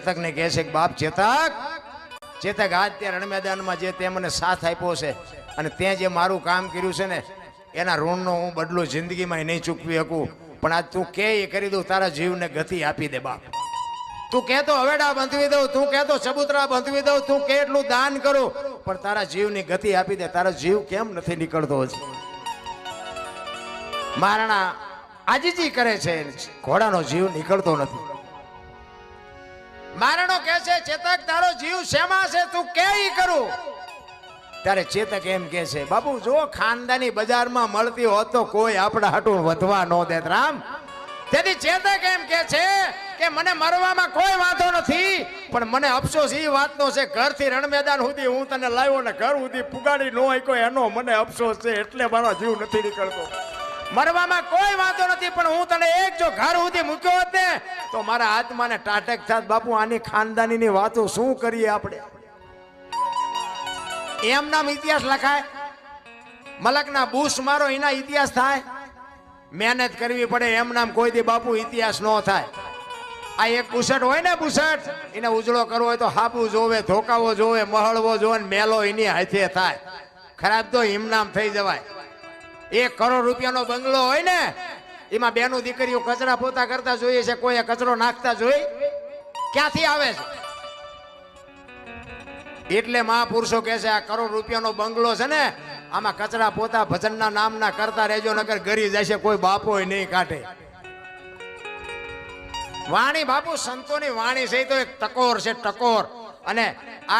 ચેતક ને કહે છે કે બાપ ચેતક આજ તે રણ મેદાનમાં જે તે મને સાથ આપ્યો છે અને તે જે મારું કામ કર્યું છે ને એના ઋણનો હું બદલો જિંદગીમાં નહીં ચૂકવી શકું, પણ આજ તું કે એ કરી દઉં, તારા જીવને ગતિ આપી દે બાપ. તું કહેતો હવેડા બંધવી દઉં, તું કહેતો ચબૂતરા બંધવી દઉં, તું કે એટલું દાન કરું, પણ તારા જીવની ગતિ આપી દે. તારો જીવ કેમ નથી નીકળતો હજી? મહારાણા આજીજી કરે છે, ઘોડાનો જીવ નીકળતો નથી. મહારાણો કહે છે ચેતક તારો જીવ શેમાં છે, તું કે ઈ કરું. ત્યારે ચેતક એમ કે છે બાપુ જો ખાનદાની બજારમાં મળતી હોત તો કોઈ આપણા હાટું વધવા ન દેત રામ. તેથી ચેતક એમ કે છે કે મને મરવામાં કોઈ વાંધો નથી, પણ મને અફસોસ એ વાતનો છે ઘરથી રણ મેદાન સુધી હું તને લાવ્યો ને ઘર સુધી પુગાડી ન હોય એનો મને અફસોસ છે, એટલે મારો જીવ નથી નીકળતો. મરવામાં કોઈ વાંધો નથી, પણ હું તને એક જો ઘર સુધી મૂક્યો હોત ને તો મારા આત્માને ટાટક થાત. બાપુ આની ખાનદાનીની વાતો શું કરીએ આપણે? એમ નામ ઇતિહાસ લખાય? મલકના બૂસ મારો એના ઇતિહાસ થાય? મહેનત કરવી પડે, એમ નામ કોઈ દી બાપુ ઇતિહાસ ન થાય. આ એક બુસટ હોય ને, બુસટ એને ઉજળો કરવો હોય તો હાબુ જોવે, ધોકાવો જોવે, મહળવો જોવે, મેલો એની હાથે થાય. ખરાબ તો હિમનામ થઈ જવાય. 1 કરોડ રૂપિયાનો બંગલો હોય ને એમાં બેનું દીકરીઓ કચરા પોતા કરતા જોઈએ છે, કોઈ કચરો નાખતા જોઈ? ક્યાંથી આવે છે? એટલે મહાપુરુષો કહે છે આ કરોડ રૂપિયાનો બંગલો છે ને આમાં કચરા પોતા ભજનના નામના કરતા રહેજો, નકર ગરી જાય છે, કોઈ બાપો નહીં કાઢે. વાણી બાપુ સંતોની વાણી છે તો એક ટકોર છે, ટકોર. અને